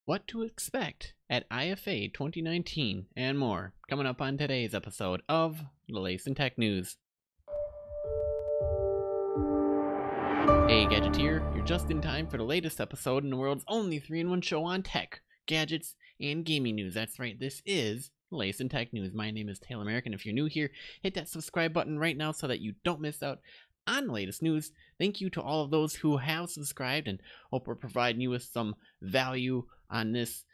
what to expect at IFA 2019, and more, coming up on today's episode of the latest in tech news. Hey Gadgeteer, you're just in time for the latest episode in the world's only 3-in-1 show on tech, gadgets, and gaming news. That's right, this is the latest in tech news. My name is Taylor American. If you're new here, hit that subscribe button right now so that you don't miss out on the latest news. Thank you to all of those who have subscribed, and hope we're providing you with some value on this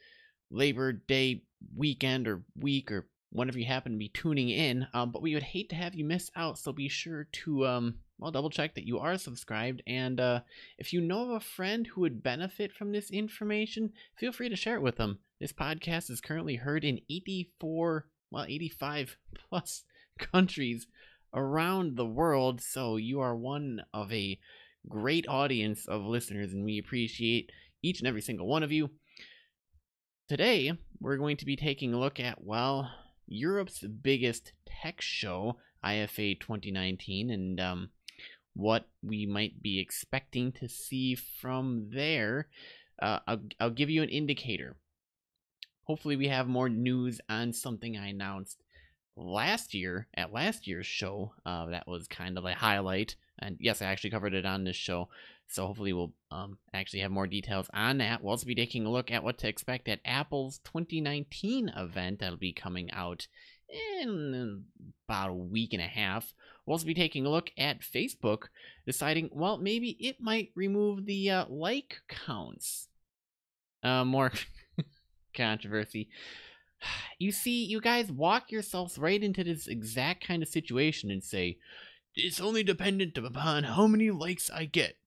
Labor Day weekend or week or whenever you happen to be tuning in. But we would hate to have you miss out, so be sure to double check that you are subscribed, and if you know of a friend who would benefit from this information, feel free to share it with them. This podcast is currently heard in 85 plus countries around the world, so you are one of a great audience of listeners, and we appreciate each and every single one of you. Today, we're going to be taking a look at, Europe's biggest tech show, IFA 2019, and what we might be expecting to see from there. I'll give you an indicator. Hopefully we have more news on something I announced last year at last year's show. That was kind of a highlight, and yes, I actually covered it on this show, so hopefully we'll actually have more details on that. We'll also be taking a look at what to expect at Apple's 2019 event that'll be coming out in about a week and a half. We'll also be taking a look at Facebook deciding, maybe it might remove the like counts. More controversy. You see, you guys walk yourselves right into this exact kind of situation and say, it's only dependent upon how many likes I get.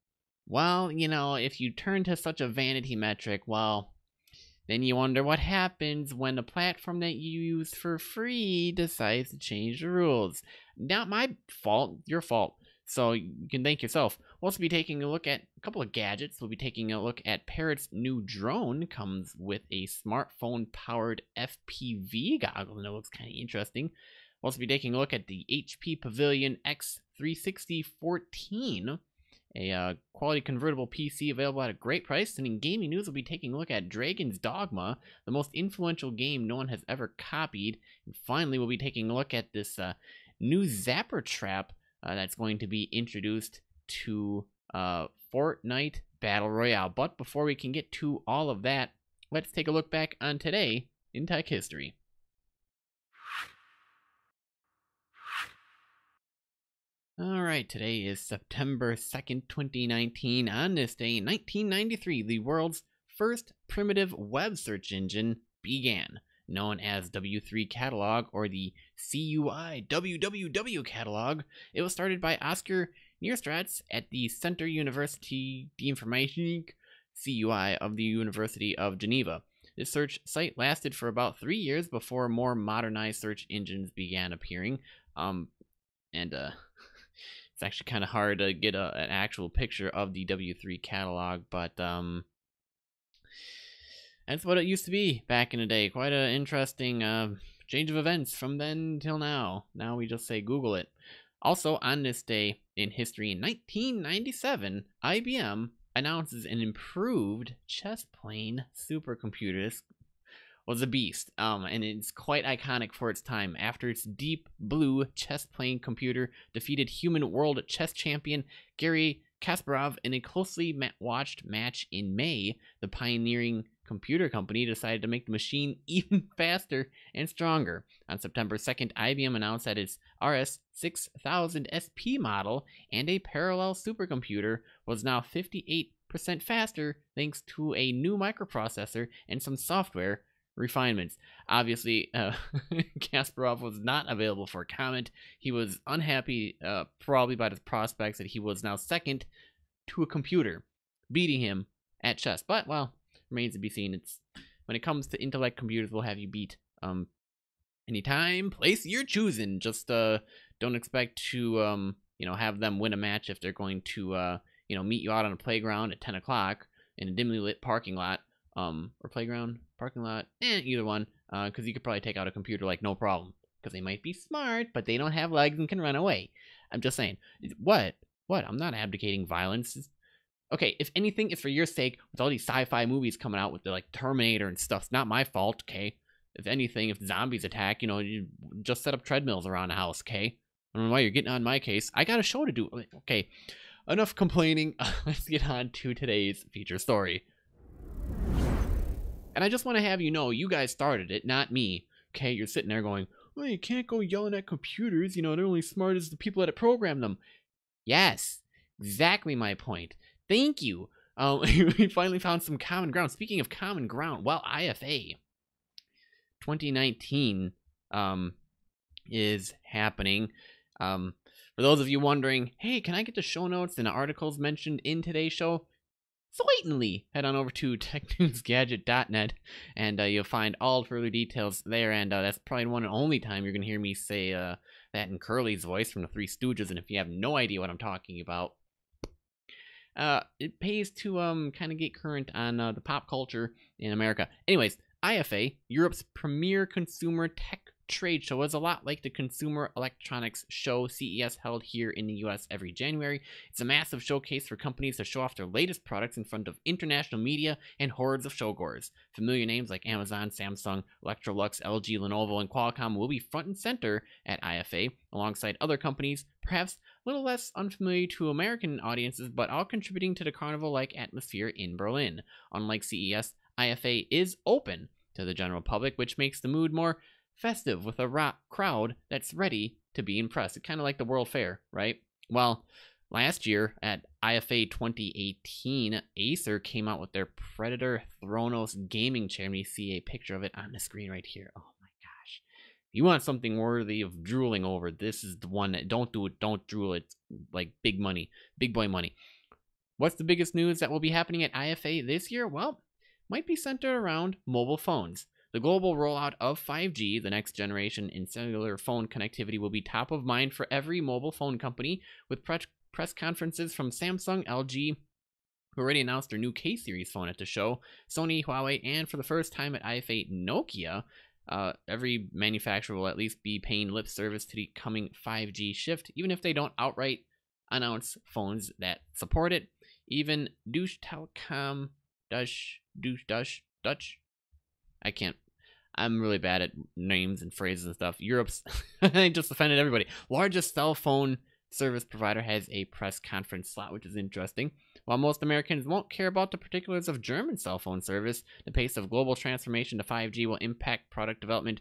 Well, if you turn to such a vanity metric, then you wonder what happens when the platform that you use for free decides to change the rules. Not my fault, your fault. So you can thank yourself. We'll also be taking a look at a couple of gadgets. We'll be taking a look at Parrot's new drone. Comes with a smartphone-powered FPV goggle, and it looks kind of interesting. We'll also be taking a look at the HP Pavilion X360-14, a quality convertible PC available at a great price. And in gaming news, we'll be taking a look at Dragon's Dogma, the most influential game no one has ever copied. And finally, we'll be taking a look at this new Zapper Trap that's going to be introduced to Fortnite Battle Royale. But before we can get to all of that, let's take a look back on today in tech history. Alright, today is September 2nd, 2019. On this day, in 1993, the world's first primitive web search engine began, known as W3 Catalog, or the CUI WWW Catalog. It was started by Oscar Neerstrats at the Centre University d'Informatique CUI of the University of Geneva. This search site lasted for about 3 years before more modernized search engines began appearing. It's actually kind of hard to get an actual picture of the W3 catalog, but that's what it used to be back in the day. Quite an interesting change of events from then till now. Now we just say Google it. Also, on this day in history, in 1997, IBM announces an improved chess plane supercomputer. This was a beast, and it's quite iconic for its time. After its Deep Blue chess playing computer defeated human world chess champion Garry Kasparov in a closely watched match in May, the pioneering computer company decided to make the machine even faster and stronger. On September 2nd, IBM announced that its RS-6000 SP model and a parallel supercomputer was now 58% faster thanks to a new microprocessor and some software refinements. Obviously, Kasparov was not available for comment. He was unhappy, probably by the prospects that he was now second to a computer, beating him at chess. But, remains to be seen. It's when it comes to intellect, computers will have you beat anytime, place you're choosing. Just don't expect to have them win a match if they're going to meet you out on a playground at 10 o'clock in a dimly lit parking lot. Or playground, parking lot, either one, because you could probably take out a computer like no problem, because they might be smart, but they don't have legs and can run away. I'm just saying. What? I'm not abdicating violence. Okay, if anything, it's for your sake with all these sci-fi movies coming out with the like Terminator and stuff. It's not my fault, okay? If anything, if zombies attack, you know, you just set up treadmills around the house, okay? I don't know why you're getting on my case. I got a show to do. Okay, enough complaining. Let's get on to today's feature story. And I just want to have you know, you guys started it, not me. Okay, you're sitting there going, well, you can't go yelling at computers. You know, they're only smart as the people that program them. Yes, exactly my point. Thank you. We finally found some common ground. Speaking of common ground, well, IFA 2019 is happening. For those of you wondering, hey, can I get the show notes and the articles mentioned in today's show? Certainly, head on over to TechNewsGadget.net and you'll find all further details there. And that's probably one and only time you're going to hear me say that in Curly's voice from the Three Stooges. And if you have no idea what I'm talking about, it pays to kind of get current on the pop culture in America. Anyways, IFA, Europe's premier consumer tech trade show, is a lot like the Consumer Electronics Show CES held here in the US every January. It's a massive showcase for companies to show off their latest products in front of international media and hordes of showgoers. Familiar names like Amazon, Samsung, Electrolux, LG, Lenovo, and Qualcomm will be front and center at IFA, alongside other companies, perhaps a little less unfamiliar to American audiences, but all contributing to the carnival-like atmosphere in Berlin. Unlike CES, IFA is open to the general public, which makes the mood more festive with a crowd that's ready to be impressed. It's kind of like the World Fair, right? Well, last year at IFA 2018, Acer came out with their Predator Thronos gaming chair, and you see a picture of it on the screen right here. Oh my gosh. If you want something worthy of drooling over, this is the one. That don't do it, don't drool. It's like big money, big boy money. What's the biggest news that will be happening at IFA this year? Well, might be centered around mobile phones. The global rollout of 5G, the next generation in cellular phone connectivity, will be top of mind for every mobile phone company, with press conferences from Samsung, LG, who already announced their new K-series phone at the show, Sony, Huawei, and for the first time at IFA, Nokia. Every manufacturer will at least be paying lip service to the coming 5G shift, even if they don't outright announce phones that support it. Even Deutsche Telekom, Dutch, I'm really bad at names and phrases and stuff. Europe's, I just offended everybody. Largest cell phone service provider has a press conference slot, which is interesting. While most Americans won't care about the particulars of German cell phone service, the pace of global transformation to 5G will impact product development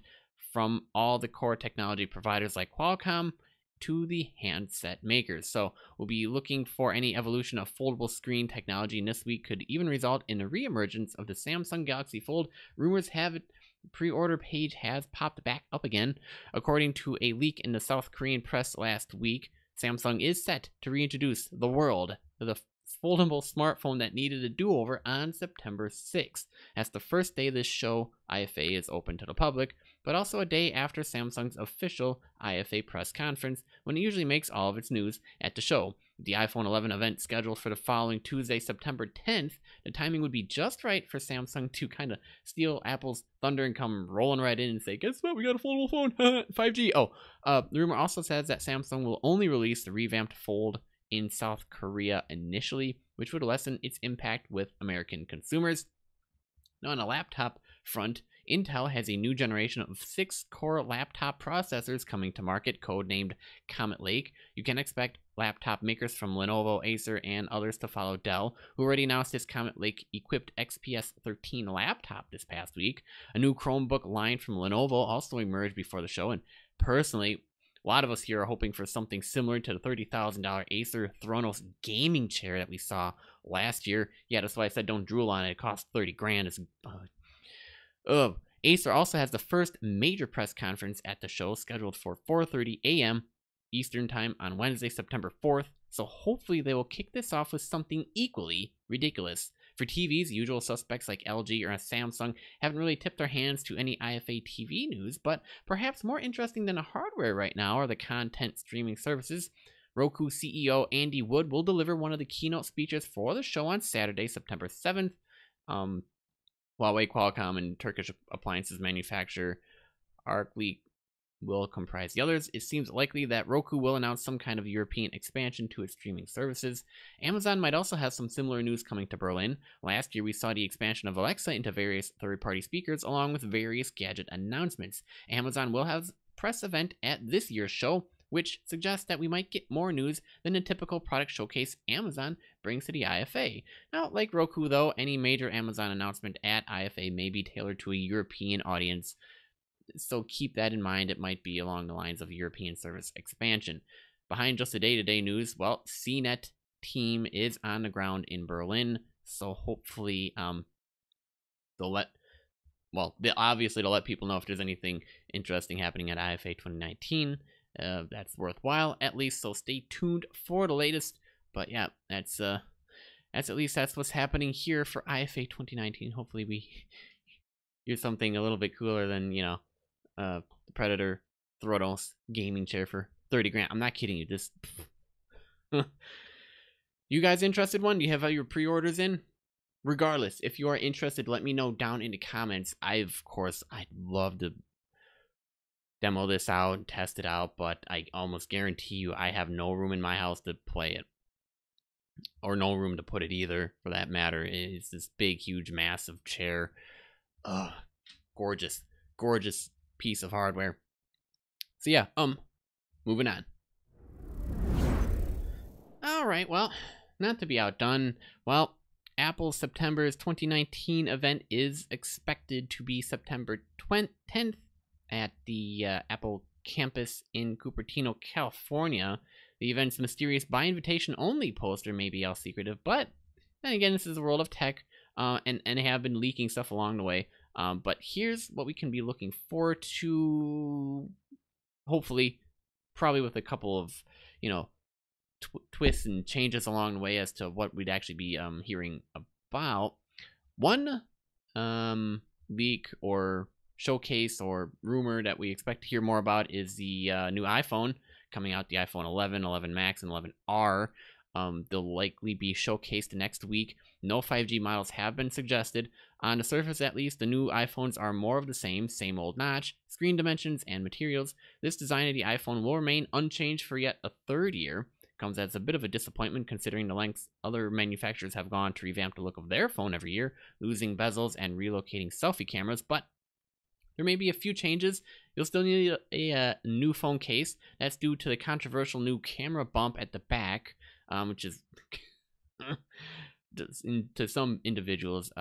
from all the core technology providers like Qualcomm to the handset makers. So we'll be looking for any evolution of foldable screen technology, and this week could even result in the reemergence of the Samsung Galaxy Fold. Rumors have it pre-order page has popped back up again. According to a leak in the South Korean press last week, Samsung is set to reintroduce the world to the foldable smartphone that needed a do-over on September 6th. That's the first day this show, IFA, is open to the public, but also a day after Samsung's official IFA press conference, when it usually makes all of its news at the show. With the iPhone 11 event scheduled for the following Tuesday, September 10th, the timing would be just right for Samsung to kind of steal Apple's thunder and come rolling right in and say, guess what, we got a foldable phone, 5G. The rumor also says that Samsung will only release the revamped Fold in South Korea initially, which would lessen its impact with American consumers. Now, on a laptop front, Intel has a new generation of 6-core laptop processors coming to market, codenamed Comet Lake. You can expect laptop makers from Lenovo, Acer, and others to follow. Dell, who already announced its Comet Lake-equipped XPS 13 laptop this past week. A new Chromebook line from Lenovo also emerged before the show, and personally, a lot of us here are hoping for something similar to the $30,000 Acer Thronos gaming chair that we saw last year. Yeah, that's why I said don't drool on it. It costs 30 grand. It's Acer also has the first major press conference at the show, scheduled for 4:30 a.m. Eastern Time on Wednesday, September 4th, so hopefully they will kick this off with something equally ridiculous. For TVs, usual suspects like LG or Samsung haven't really tipped their hands to any IFA TV news, but perhaps more interesting than the hardware right now are the content streaming services. Roku CEO Andy Wood will deliver one of the keynote speeches for the show on Saturday, September 7th. Huawei, Qualcomm, and Turkish appliances manufacturer Arkley will comprise the others. It seems likely that Roku will announce some kind of European expansion to its streaming services. Amazon might also have some similar news coming to Berlin. Last year, we saw the expansion of Alexa into various third-party speakers, along with various gadget announcements. Amazon will have a press event at this year's show, which suggests that we might get more news than a typical product showcase Amazon brings to the IFA. Now, like Roku, though, any major Amazon announcement at IFA may be tailored to a European audience, so keep that in mind. It might be along the lines of European service expansion. Behind just the day-to-day news, well, CNET team is on the ground in Berlin, so hopefully they'll obviously let people know if there's anything interesting happening at IFA 2019. That's worthwhile at least, so stay tuned for the latest. But yeah, that's what's happening here for IFA 2019. Hopefully we hear something a little bit cooler than, the Predator Thronos gaming chair for 30 grand. I'm not kidding you. This you guys interested one? Do you have your pre-orders in? Regardless, if you are interested, let me know down in the comments. I'd love to demo this out and test it out, but I almost guarantee you I have no room in my house to play it, or no room to put it either, for that matter. It's this big, huge, massive chair. Gorgeous piece of hardware. So yeah, moving on. All right, well, not to be outdone, well, Apple's September's 2019 event is expected to be September 10th at the Apple campus in Cupertino, California. The event's mysterious by invitation only poster may be all secretive, but then again, this is the world of tech, and they have been leaking stuff along the way. But here's what we can be looking forward to, hopefully, probably with a couple of, twists and changes along the way as to what we'd actually be hearing about. One leak or showcase or rumor that we expect to hear more about is the new iPhone coming out, the iPhone 11, 11 Max, and 11R. They'll likely be showcased next week. No 5G models have been suggested. On the surface, at least, the new iPhones are more of the same old notch, screen dimensions, and materials. This design of the iPhone will remain unchanged for yet a third year. Comes as a bit of a disappointment considering the lengths other manufacturers have gone to revamp the look of their phone every year, losing bezels and relocating selfie cameras, but there may be a few changes. You'll still need a new phone case. That's due to the controversial new camera bump at the back, which is to some individuals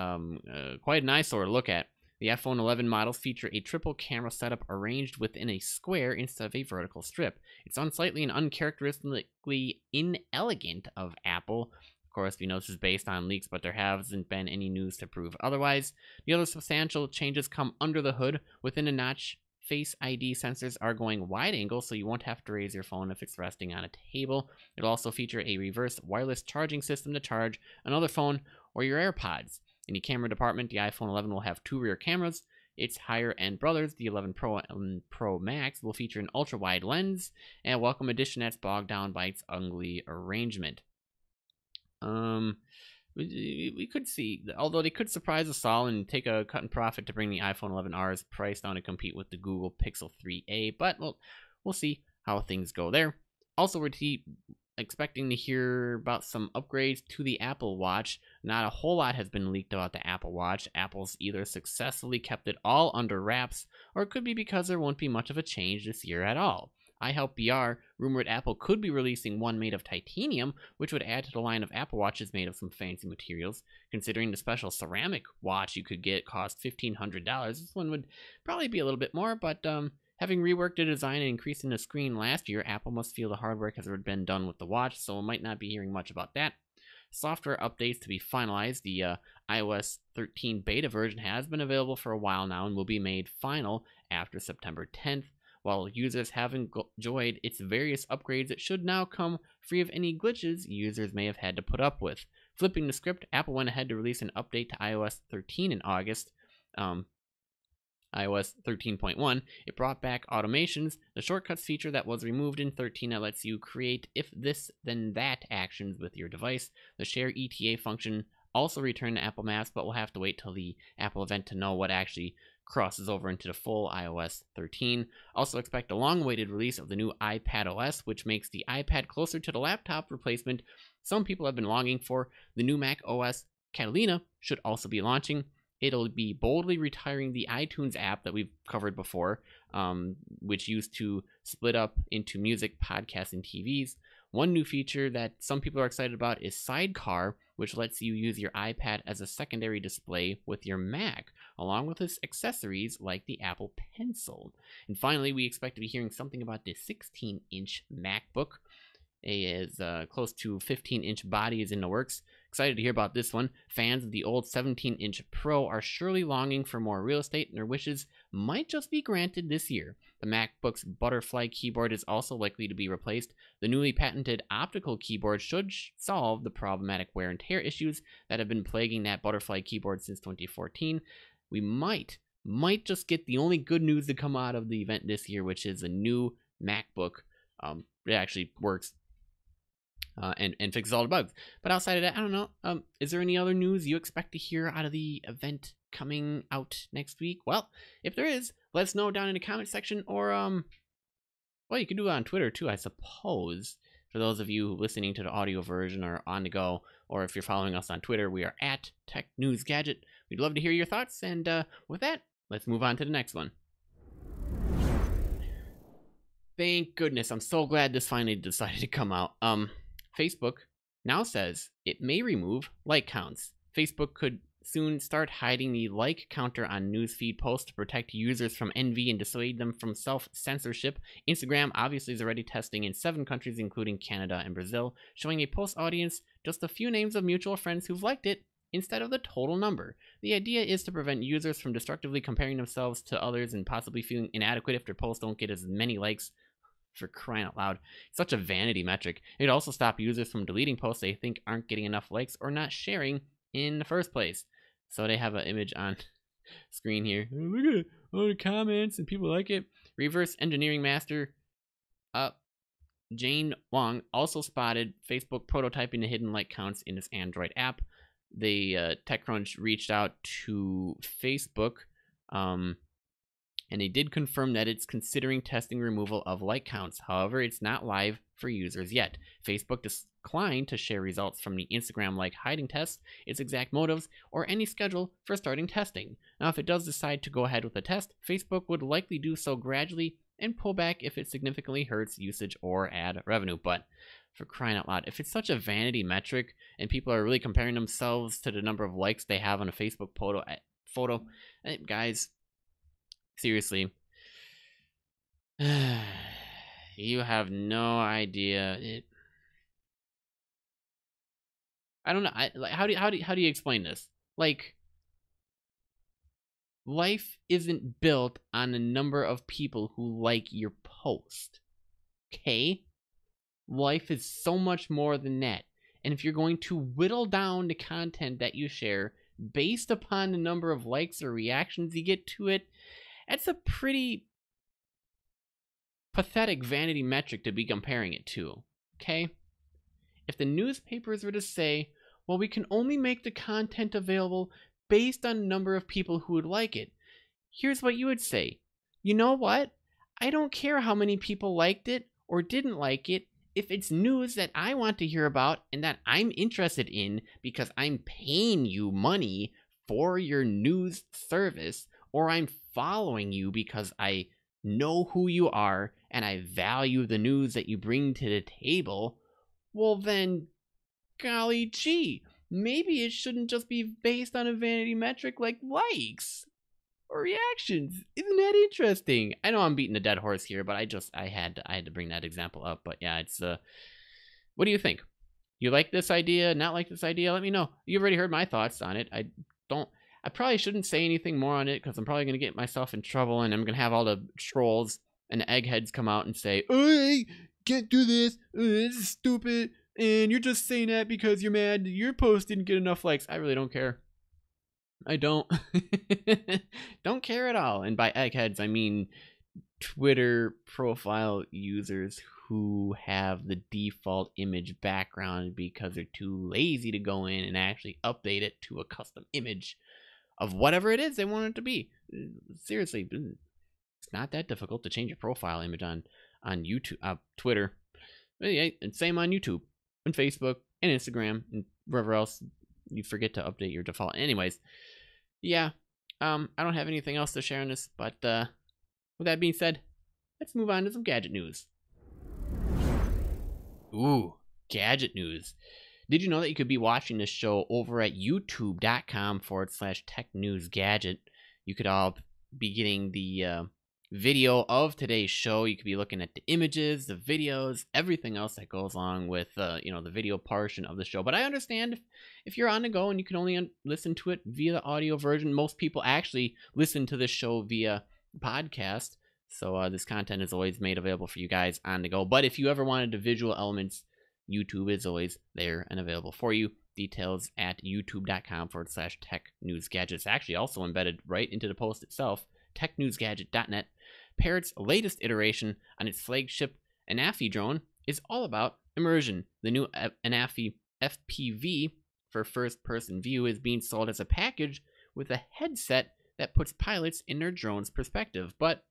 quite an eyesore to look at. The iPhone 11 models feature a triple camera setup arranged within a square instead of a vertical strip. It's unsightly and uncharacteristically inelegant of Apple. Of course, we know this is based on leaks, but there hasn't been any news to prove otherwise. The other substantial changes come under the hood. Within a notch, Face ID sensors are going wide angle, so you won't have to raise your phone if it's resting on a table. It'll also feature a reverse wireless charging system to charge another phone or your AirPods. In the camera department, the iPhone 11 will have two rear cameras. Its higher-end brothers, the 11 Pro and Pro Max, will feature an ultra-wide lens and a welcome addition that's bogged down by its ugly arrangement. We could see, although they could surprise us all and take a cut in profit to bring the iPhone 11R's price down to compete with the Google Pixel 3a, but we'll see how things go there. Also, we're expecting to hear about some upgrades to the Apple Watch. Not a whole lot has been leaked about the Apple Watch. Apple's either successfully kept it all under wraps, or it could be because there won't be much of a change this year at all. iHelpBR rumored Apple could be releasing one made of titanium, which would add to the line of Apple Watches made of some fancy materials. Considering the special ceramic watch you could get cost $1,500, this one would probably be a little bit more, but having reworked the design and increasing the screen last year, Apple must feel the hard work has been done with the watch, so we might not be hearing much about that. Software updates to be finalized. The iOS 13 beta version has been available for a while now and will be made final after September 10th. While users have enjoyed its various upgrades, it should now come free of any glitches users may have had to put up with. Flipping the script, Apple went ahead to release an update to iOS 13 in August. iOS 13.1, it brought back automations, the shortcuts feature that was removed in 13 that lets you create if this then that actions with your device, the share ETA function also return to Apple Maps, but we'll have to wait till the Apple event to know what actually crosses over into the full iOS 13. Also expect a long-awaited release of the new iPad OS, which makes the iPad closer to the laptop replacement some people have been longing for. The new Mac OS Catalina should also be launching. It'll be boldly retiring the iTunes app that we've covered before, which used to split up into music, podcasts, and TVs. One new feature that some people are excited about is Sidecar, which lets you use your iPad as a secondary display with your Mac, along with its accessories like the Apple Pencil. And finally, we expect to be hearing something about the 16-inch MacBook. Is close to 15-inch body is in the works. Excited to hear about this one. Fans of the old 17-inch Pro are surely longing for more real estate, and their wishes might just be granted this year. The MacBook's butterfly keyboard is also likely to be replaced. The newly patented optical keyboard should solve the problematic wear and tear issues that have been plaguing that butterfly keyboard since 2014. We might just get the only good news to come out of the event this year, which is a new MacBook. It actually works and fixes all the bugs. But outside of that, I don't know. Is there any other news you expect to hear out of the event coming out next week? Well, if there is, let us know down in the comment section, or well, you can do it on Twitter too, I suppose. For those of you listening to the audio version or on the go, or if you're following us on Twitter, we are at TechNewsGadget. We'd love to hear your thoughts, and with that, let's move on to the next one. Thank goodness, I'm so glad this finally decided to come out. Facebook now says it may remove like counts. Facebook could soon start hiding the like counter on newsfeed posts to protect users from envy and dissuade them from self-censorship. Instagram obviously is already testing in 7 countries, including Canada and Brazil, showing a post audience just a few names of mutual friends who've liked it instead of the total number. The idea is to prevent users from destructively comparing themselves to others and possibly feeling inadequate if their posts don't get as many likes. For crying out loud. Such a vanity metric. It'd also stop users from deleting posts they think aren't getting enough likes or not sharing in the first place. So they have an image on screen here. Look at all the comments and people like it. Reverse engineering master Jane Wong also spotted Facebook prototyping the hidden like counts in its Android app. The TechCrunch reached out to Facebook, and they did confirm that it's considering testing removal of like counts. However, it's not live for users yet. Facebook declined to share results from the Instagram like hiding test, its exact motives, or any schedule for starting testing. Now, if it does decide to go ahead with the test, Facebook would likely do so gradually and pull back if it significantly hurts usage or ad revenue. But for crying out loud, if it's such a vanity metric and people are really comparing themselves to the number of likes they have on a Facebook photo, guys, seriously, you have no idea. I don't know. How do you explain this? Like, life isn't built on the number of people who like your post. Okay? Life is so much more than that. And if you're going to whittle down the content that you share based upon the number of likes or reactions you get to it, that's a pretty pathetic vanity metric to be comparing it to, okay? If the newspapers were to say, well, we can only make the content available based on the number of people who would like it, here's what you would say. You know what? I don't care how many people liked it or didn't like it. If it's news that I want to hear about and that I'm interested in because I'm paying you money for your news service, or I'm following you because I know who you are and I value the news that you bring to the table, well then, golly gee, maybe it shouldn't just be based on a vanity metric like likes or reactions. Isn't that interesting? I know I'm beating a dead horse here, but I had to bring that example up. But yeah, it's what do you think? You like this idea? Not like this idea? Let me know. You've already heard my thoughts on it. I probably shouldn't say anything more on it because I'm probably going to get myself in trouble, and I'm going to have all the trolls and the eggheads come out and say, "Hey, can't do this. This is stupid. And you're just saying that because you're mad your post didn't get enough likes." I really don't care. I don't. Don't care at all. And by eggheads, I mean Twitter profile users who have the default image background because they're too lazy to go in and actually update it to a custom image of whatever it is they want it to be. Seriously, it's not that difficult to change your profile image on YouTube, Twitter, and same on YouTube and Facebook and Instagram and wherever else you forget to update your default. Anyways, yeah, I don't have anything else to share on this, but with that being said, let's move on to some gadget news. Ooh, gadget news. Did you know that you could be watching this show over at youtube.com/TechNewsGadget? You could all be getting the video of today's show. You could be looking at the images, the videos, everything else that goes along with the video portion of the show. But I understand if you're on the go and you can only listen to it via the audio version. Most people actually listen to this show via podcast, so this content is always made available for you guys on the go. But if you ever wanted the visual elements, YouTube is always there and available for you. Details at youtube.com/TechNewsGadget. It's actually also embedded right into the post itself. TechNewsGadget.net. Parrot's latest iteration on its flagship Anafi drone is all about immersion. The new Anafi FPV for first-person view is being sold as a package with a headset that puts pilots in their drone's perspective. But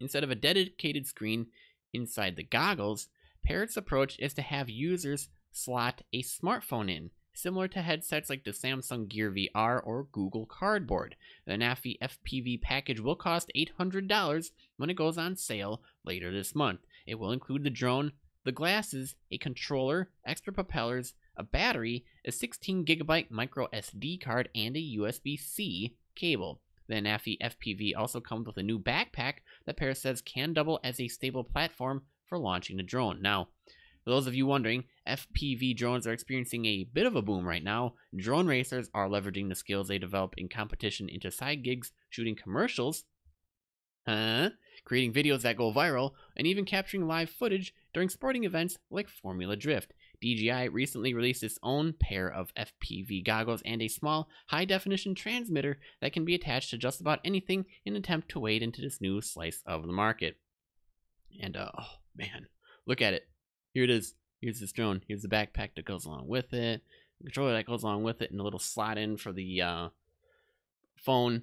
instead of a dedicated screen inside the goggles, Parrot's approach is to have users slot a smartphone in, similar to headsets like the Samsung Gear VR or Google Cardboard. The Anafi FPV package will cost $800 when it goes on sale later this month. It will include the drone, the glasses, a controller, extra propellers, a battery, a 16GB micro SD card, and a USB-C cable. The Anafi FPV also comes with a new backpack that Parrot says can double as a stable platform for launching the drone. Now, for those of you wondering, FPV drones are experiencing a bit of a boom right now. Drone racers are leveraging the skills they develop in competition into side gigs, shooting commercials, creating videos that go viral, and even capturing live footage during sporting events like Formula Drift. DJI recently released its own pair of FPV goggles and a small, high-definition transmitter that can be attached to just about anything in an attempt to wade into this new slice of the market. And, oh man, look at it. Here it is. Here's this drone. Here's the backpack that goes along with it, the controller that goes along with it, and a little slot in for the phone. If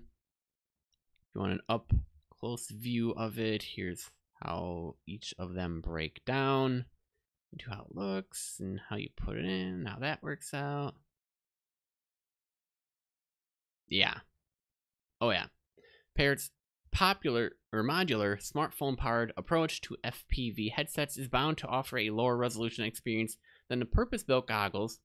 you want an up-close view of it, here's how each of them break down into how it looks and how you put it in, how that works out. Yeah. Oh yeah. Parrot's popular or modular smartphone-powered approach to FPV headsets is bound to offer a lower resolution experience than the purpose-built goggles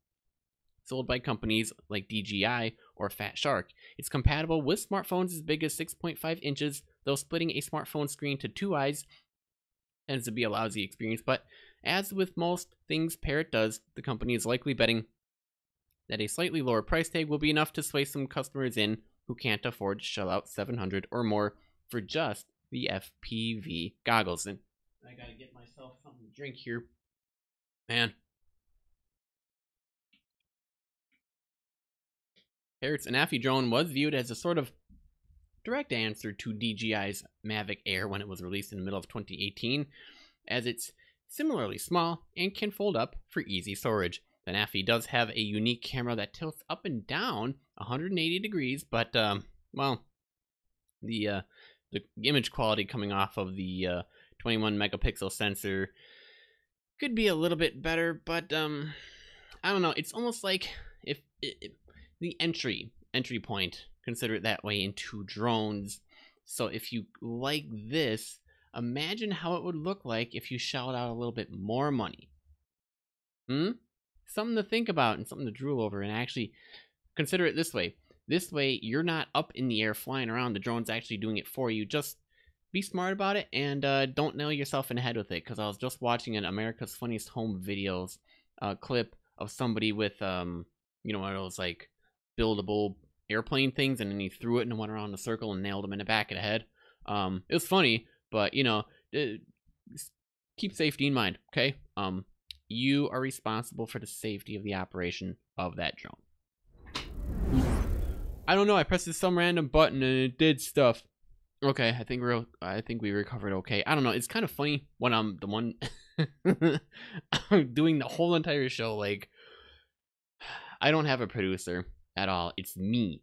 sold by companies like DJI or Fat Shark. It's compatible with smartphones as big as 6.5 inches, though splitting a smartphone screen to two eyes tends to be a lousy experience. But as with most things Parrot does, the company is likely betting that a slightly lower price tag will be enough to sway some customers in who can't afford to shell out $700 or more for just the FPV goggles. And I gotta get myself something to drink here. Man. Parrot's Anafi drone was viewed as a sort of direct answer to DJI's Mavic Air when it was released in the middle of 2018, as it's similarly small and can fold up for easy storage. The Anafi does have a unique camera that tilts up and down 180 degrees, but, well, the image quality coming off of the 21 megapixel sensor could be a little bit better, but I don't know. It's almost like if the entry point, consider it that way, into drones. So if you like this, imagine how it would look like if you shelled out a little bit more money. Something to think about and something to drool over, and actually consider it this way. This way, you're not up in the air flying around. The drone's actually doing it for you. Just be smart about it and don't nail yourself in the head with it. Because I was just watching an America's Funniest Home Videos clip of somebody with, one of those like buildable airplane things, and then he threw it and went around in a circle and nailed him in the back of the head. It was funny, but keep safety in mind, okay? You are responsible for the safety of the operation of that drone. I don't know. I pressed some random button and it did stuff. Okay, I think we recovered okay. I don't know. It's kind of funny when I'm the one I'm doing the whole entire show. Like, I don't have a producer at all. It's me.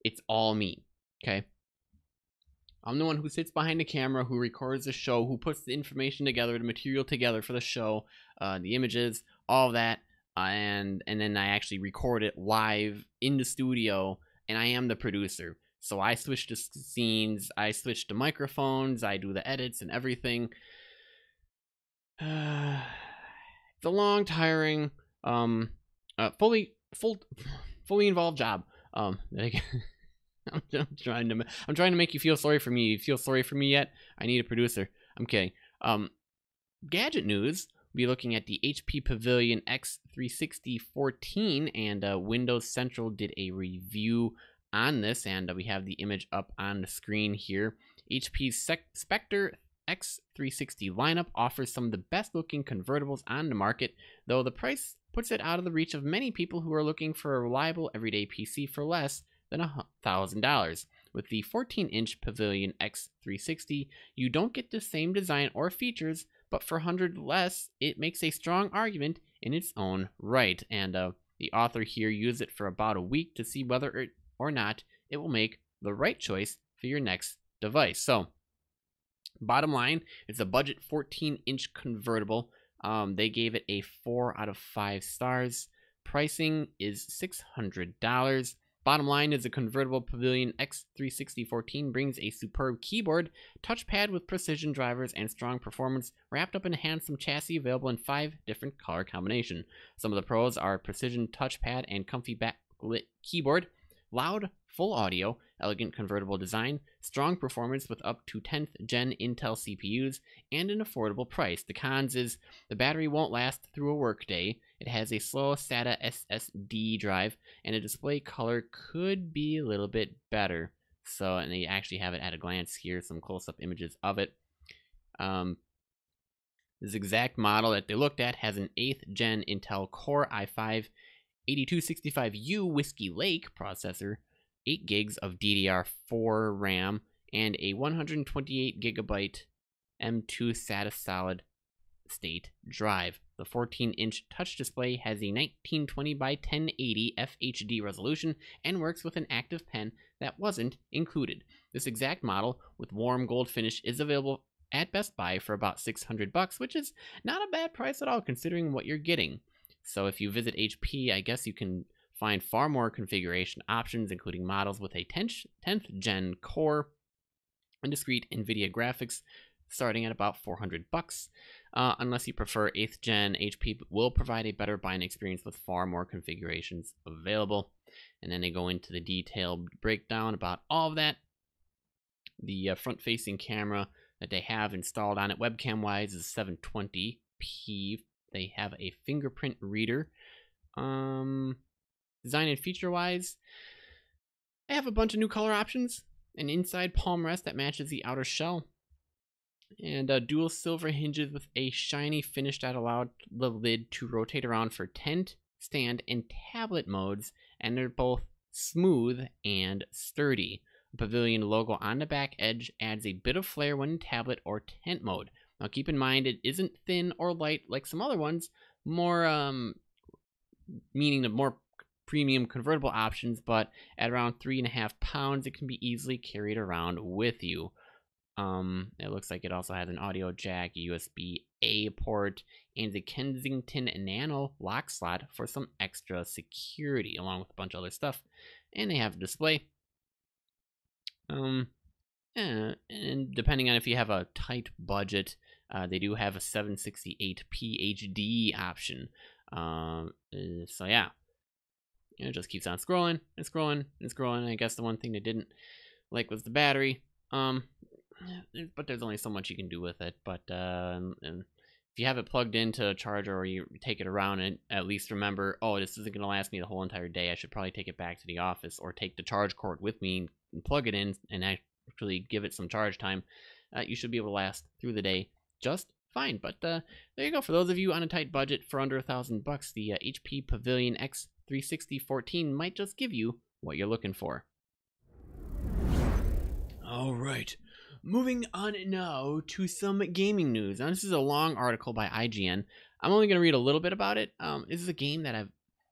It's all me. Okay. I'm the one who sits behind the camera, who records the show, who puts the information together, the material together for the show, the images, all that, and then I actually record it live in the studio, and I am the producer. So I switch the scenes, I switch the microphones, I do the edits and everything. It's a long, tiring, fully involved job. I'm trying to make you feel sorry for me. You feel sorry for me yet? I need a producer. I'm kidding. Gadget news. We'll be looking at the HP Pavilion X360 14, and Windows Central did a review on this, and we have the image up on the screen here. HP's Spectre X360 lineup offers some of the best looking convertibles on the market, though the price puts it out of the reach of many people who are looking for a reliable everyday PC for less than $1,000. With the 14-inch Pavilion X360, you don't get the same design or features, but for $100 less, it makes a strong argument in its own right. And the author here used it for about a week to see whether or not it will make the right choice for your next device. So, bottom line, it's a budget 14-inch convertible. They gave it a 4 out of 5 stars. Pricing is $600. Bottom line is a convertible Pavilion X360 14 brings a superb keyboard, touchpad with precision drivers, and strong performance wrapped up in a handsome chassis available in 5 different color combinations. Some of the pros are precision touchpad and comfy backlit keyboard, loud, full audio, elegant convertible design, strong performance with up to 10th gen Intel CPUs, and an affordable price. The cons is the battery won't last through a workday. It has a slow SATA SSD drive, and a display color could be a little bit better. So, and they actually have it at a glance here, some close-up images of it. This exact model that they looked at has an 8th gen Intel Core i5 8265U Whiskey Lake processor, 8 gigs of DDR4 RAM, and a 128 gigabyte M2 SATA solid state drive. The 14-inch touch display has a 1920 by 1080 FHD resolution and works with an active pen that wasn't included. This exact model with warm gold finish is available at Best Buy for about $600, which is not a bad price at all considering what you're getting. So if you visit HP, I guess you can find far more configuration options, including models with a 10th gen core and discrete NVIDIA graphics starting at about $400. Unless you prefer 8th gen, HP will provide a better buying experience with far more configurations available. And then they go into the detailed breakdown about all of that. The front-facing camera that they have installed on it webcam-wise is 720p. They have a fingerprint reader. Design and feature-wise, I have a bunch of new color options. An inside palm rest that matches the outer shell. And dual silver hinges with a shiny finish that allowed the lid to rotate around for tent, stand, and tablet modes. And they're both smooth and sturdy. The Pavilion logo on the back edge adds a bit of flair when in tablet or tent mode. Now keep in mind it isn't thin or light like some other ones, more meaning the more premium convertible options, but at around 3.5 pounds it can be easily carried around with you. It looks like it also has an audio jack, USB-A port, and the Kensington Nano lock slot for some extra security, along with a bunch of other stuff. And they have a display. And depending on if you have a tight budget, they do have a 768p HD option. So yeah, it just keeps on scrolling and scrolling and scrolling. I guess the one thing they didn't like was the battery. But there's only so much you can do with it. But and if you have it plugged into a charger or you take it around, and at least remember, oh, this isn't going to last me the whole entire day. I should probably take it back to the office or take the charge cord with me and plug it in and actually give it some charge time. You should be able to last through the day just fine. But there you go. For those of you on a tight budget for under $1,000, the HP Pavilion X360 14 might just give you what you're looking for. All right. Moving on now to some gaming news. Now, this is a long article by IGN. I'm only going to read a little bit about it. This is a game that I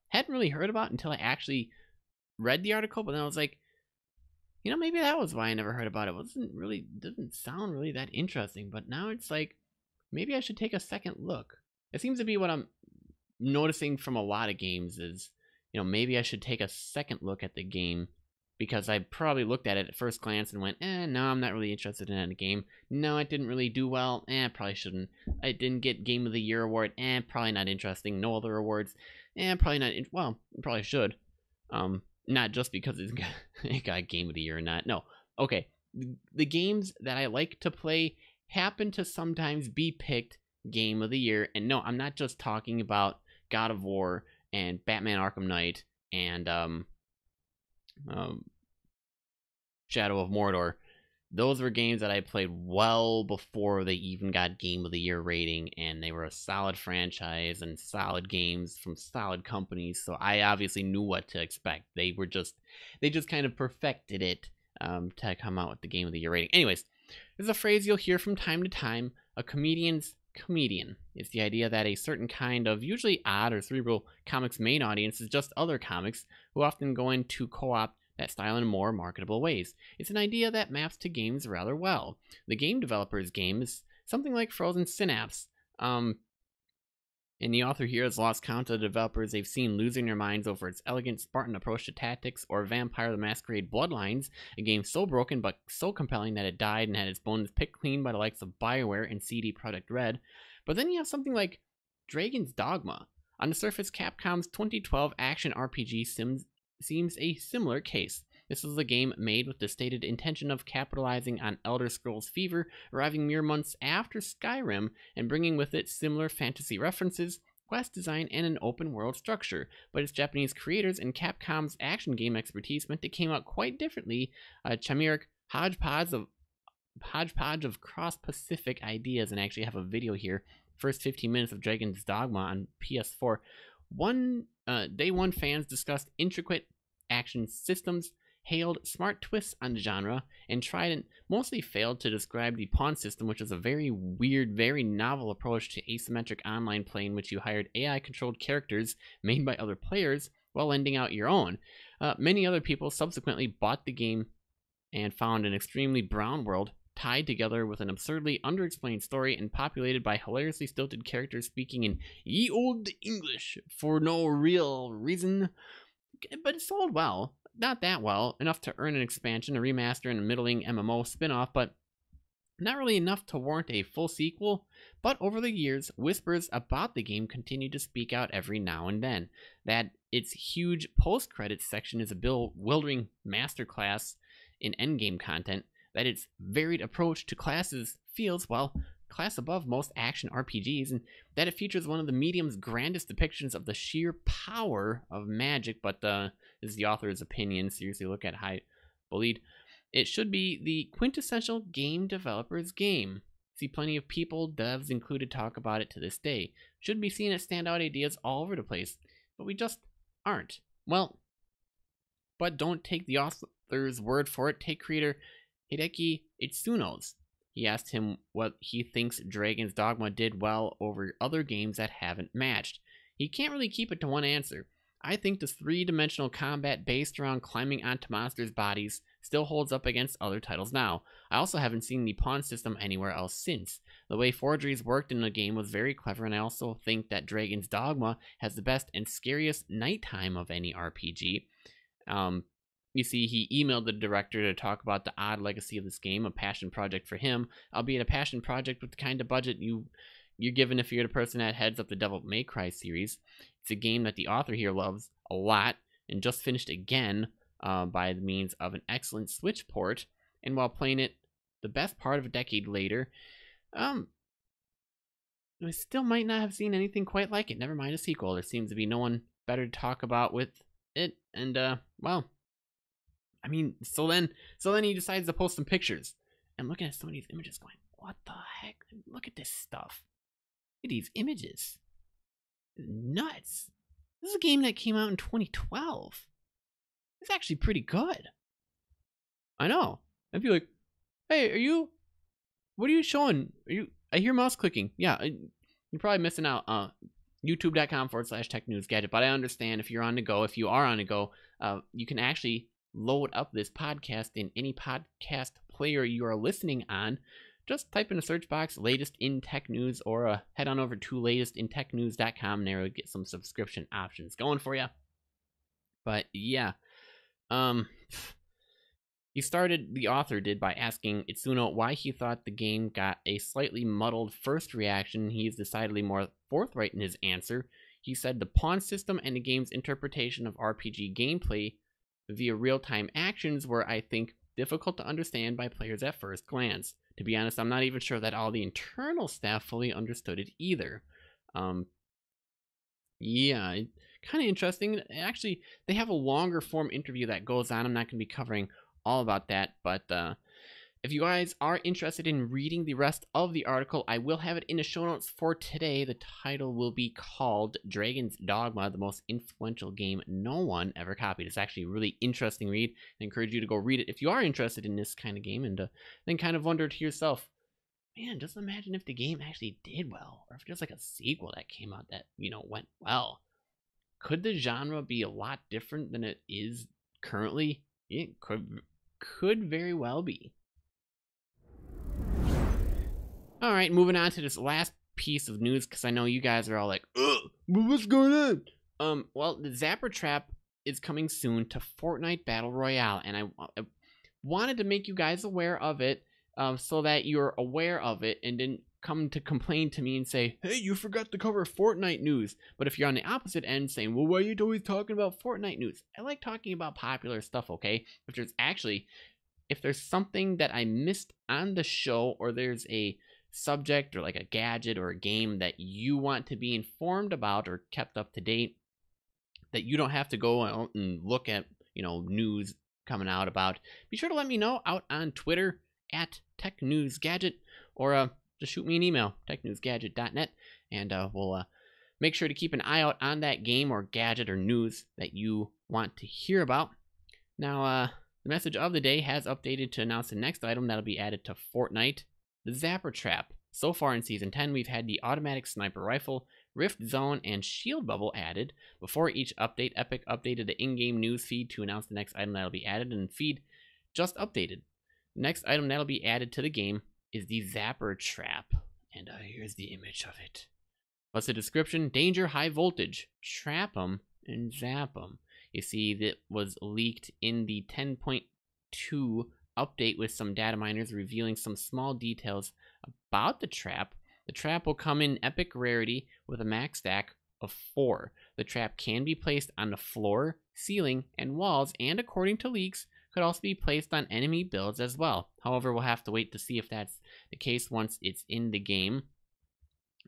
hadn't really heard about until I actually read the article, but then I was like, maybe that was why I never heard about it. Doesn't sound really that interesting, but now it's like, maybe I should take a second look. It seems to be what I'm noticing from a lot of games is, maybe I should take a second look at the game, because I probably looked at it at first glance and went, no, I'm not really interested in the game. No, it didn't really do well. Probably shouldn't. I didn't get Game of the Year award. Probably not interesting. No other awards. Probably not. Well, probably should. Not just because it got Game of the Year or not. No. Okay. The games that I like to play happen to sometimes be picked Game of the Year. And no, I'm not just talking about God of War and Batman Arkham Knight and Shadow of Mordor. Those were games that I played well before they even got Game of the Year rating, and they were a solid franchise and solid games from solid companies, so I obviously knew what to expect. They just kind of perfected it to come out with the Game of the Year rating. Anyways, there's a phrase you'll hear from time to time: a comedian's comedian. It's the idea that a certain kind of usually odd or cerebral comics main audience is just other comics who often go in to co-opt that style in more marketable ways. It's an idea that maps to games rather well. The game developer's game is something like Frozen Synapse. And the author here has lost count of the developers they've seen losing their minds over its elegant Spartan approach to tactics, or Vampire the Masquerade Bloodlines, a game so broken but so compelling that it died and had its bones picked clean by the likes of BioWare and CD Projekt Red. But then you have something like Dragon's Dogma. On the surface, Capcom's 2012 action RPG seems a similar case. This is a game made with the stated intention of capitalizing on Elder Scrolls fever, arriving mere months after Skyrim and bringing with it similar fantasy references, quest design, and an open world structure. But its Japanese creators and Capcom's action game expertise meant it came out quite differently, a chimeric hodgepodge of cross-Pacific ideas. And I actually have a video here, first 15 minutes of Dragon's Dogma on PS4. Day one fans discussed intricate action systems, hailed smart twists on the genre, and tried and mostly failed to describe the pawn system, which is a very weird, very novel approach to asymmetric online play in which you hired AI-controlled characters made by other players while lending out your own. Many other people subsequently bought the game and found an extremely brown world tied together with an absurdly underexplained story and populated by hilariously stilted characters speaking in ye olde English for no real reason. But it sold well. Not that well, enough to earn an expansion, a remaster, and a middling MMO spin-off, but not really enough to warrant a full sequel. But over the years, whispers about the game continued to speak out every now and then. That its huge post-credits section is a bewildering masterclass in endgame content, that its varied approach to classes feels, well, class above most action RPGs, and that it features one of the medium's grandest depictions of the sheer power of magic. But this is the author's opinion. Seriously, look at high bullied. It should be the quintessential game developer's game. See plenty of people, devs included, talk about it to this day. Should be seen as standout ideas all over the place, but we just aren't. Well, but don't take the author's word for it. Take creator Hideki Itsuno's. He asked him what he thinks Dragon's Dogma did well over other games that haven't matched. He can't really keep it to one answer. I think the three-dimensional combat based around climbing onto monsters' bodies still holds up against other titles now. I also haven't seen the pawn system anywhere else since. The way forgeries worked in the game was very clever, and I also think that Dragon's Dogma has the best and scariest nighttime of any RPG. You see, he emailed the director to talk about the odd legacy of this game, a passion project for him, albeit a passion project with the kind of budget you're given if you're the person that heads up the Devil May Cry series. It's a game that the author here loves a lot and just finished again by the means of an excellent Switch port. And while playing it the best part of a decade later, I still might not have seen anything quite like it. Never mind a sequel. There seems to be no one better to talk about with it. And well, I mean, so then he decides to post some pictures. And looking at some of these images going, what the heck? Look at this stuff. Look at these images. It's nuts. This is a game that came out in 2012. It's actually pretty good. I know. I'd be like, hey, are you What are you showing? I hear mouse clicking. Yeah, you're probably missing out. YouTube.com/TechNewsGadget. But I understand if you're on the go. If you are on the go, you can actually load up this podcast in any podcast player you are listening on. Just type in the search box latest in tech news, or head on over to latestintechnews.com and there will get some subscription options going for you. But yeah, the author did by asking Itsuno why he thought the game got a slightly muddled first reaction. He is decidedly more forthright in his answer. He said the pawn system and the game's interpretation of RPG gameplay via real-time actions were, I think, difficult to understand by players at first glance. To be honest, I'm not even sure that all the internal staff fully understood it either. Yeah, kind of interesting. Actually, they have a longer form interview that goes on. I'm not going to be covering all about that, but if you guys are interested in reading the rest of the article, I will have it in the show notes for today. The title will be called Dragon's Dogma, the most influential game no one ever copied. It's actually a really interesting read. I encourage you to go read it if you are interested in this kind of game, and then kind of wonder to yourself, man, just imagine if the game actually did well, or if there's like a sequel that came out that, went well. Could the genre be a lot different than it is currently? It could very well be. All right, moving on to this last piece of news, because I know you guys are all like, ugh, what's going on? Well, the Zapper Trap is coming soon to Fortnite Battle Royale, and I wanted to make you guys aware of it, so that you're aware of it and didn't come to complain to me and say, hey, you forgot to cover Fortnite news. But if you're on the opposite end saying, well, why are you always talking about Fortnite news? I like talking about popular stuff, okay? If there's something that I missed on the show, or there's a subject or like a gadget or a game that you want to be informed about or kept up to date, that you don't have to go out and look at, news coming out about, be sure to let me know out on Twitter at TechNewsGadget, or just shoot me an email, technewsgadget.net, and we'll make sure to keep an eye out on that game or gadget or news that you want to hear about. Now, the message of the day has updated to announce the next item that'll be added to Fortnite, the Zapper Trap. So far in Season 10, we've had the automatic sniper rifle, Rift Zone, and Shield Bubble added. Before each update, Epic updated the in-game news feed to announce the next item that'll be added, and the feed just updated. The next item that'll be added to the game is the Zapper Trap, and here's the image of it. What's the description? Danger, high voltage. Trap 'em and zap 'em. You see, that was leaked in the 10.2 update with some data miners revealing some small details about the trap. The trap will come in epic rarity with a max stack of 4. The trap can be placed on the floor, ceiling, and walls, and according to leaks, could also be placed on enemy builds as well. However, we'll have to wait to see if that's the case once it's in the game.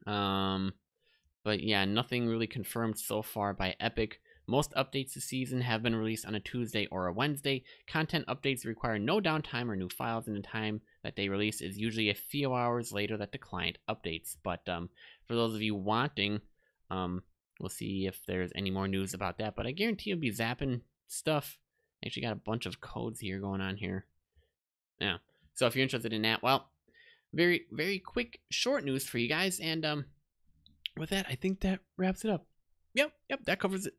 But yeah, nothing really confirmed so far by Epic. Most updates this season have been released on a Tuesday or a Wednesday. Content updates require no downtime or new files, and the time that they release is usually a few hours later that the client updates. But for those of you wanting, we'll see if there's any more news about that. But I guarantee you'll be zapping stuff. Actually got a bunch of codes here going on here. Yeah, so if you're interested in that, well, very, very quick, short news for you guys. And with that, I think that wraps it up. Yep, that covers it.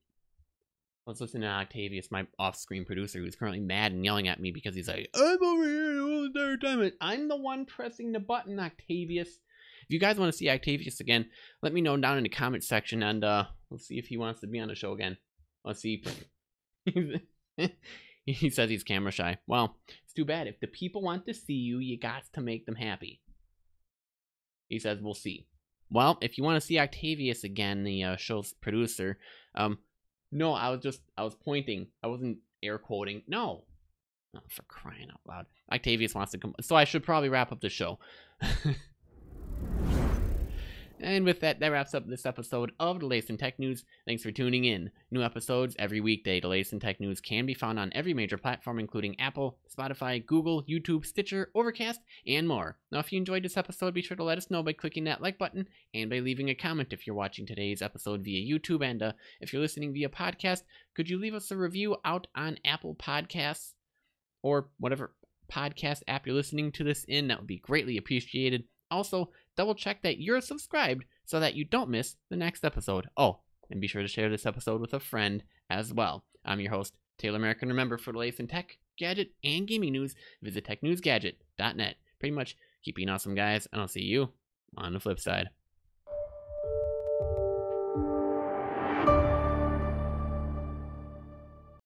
Let's listen to Octavius, my off-screen producer, who's currently mad and yelling at me because he's like, I'm over here the entire time. I'm the one pressing the button, Octavius. If you guys want to see Octavius again, let me know down in the comment section, and we'll see if he wants to be on the show again. Let's see. He says he's camera shy. Well, it's too bad. If the people want to see you, you got to make them happy. He says, we'll see. Well, if you want to see Octavius again, the show's producer, no, I was pointing. I wasn't air quoting. No. Oh, for crying out loud. Octavius wants to come. So I should probably wrap up the show. And with that, that wraps up this episode of the Latest in Tech News. Thanks for tuning in. New episodes every weekday. The Latest in Tech News can be found on every major platform, including Apple, Spotify, Google, YouTube, Stitcher, Overcast, and more. Now, if you enjoyed this episode, be sure to let us know by clicking that like button and by leaving a comment if you're watching today's episode via YouTube. And if you're listening via podcast, could you leave us a review out on Apple Podcasts or whatever podcast app you're listening to this in. That would be greatly appreciated. Also, double check that you're subscribed so that you don't miss the next episode. Oh, and be sure to share this episode with a friend as well. I'm your host, Taylor American. Remember, for the latest in tech, gadget, and gaming news, visit TechNewsGadget.net. Pretty much keep being awesome, guys, and I'll see you on the flip side.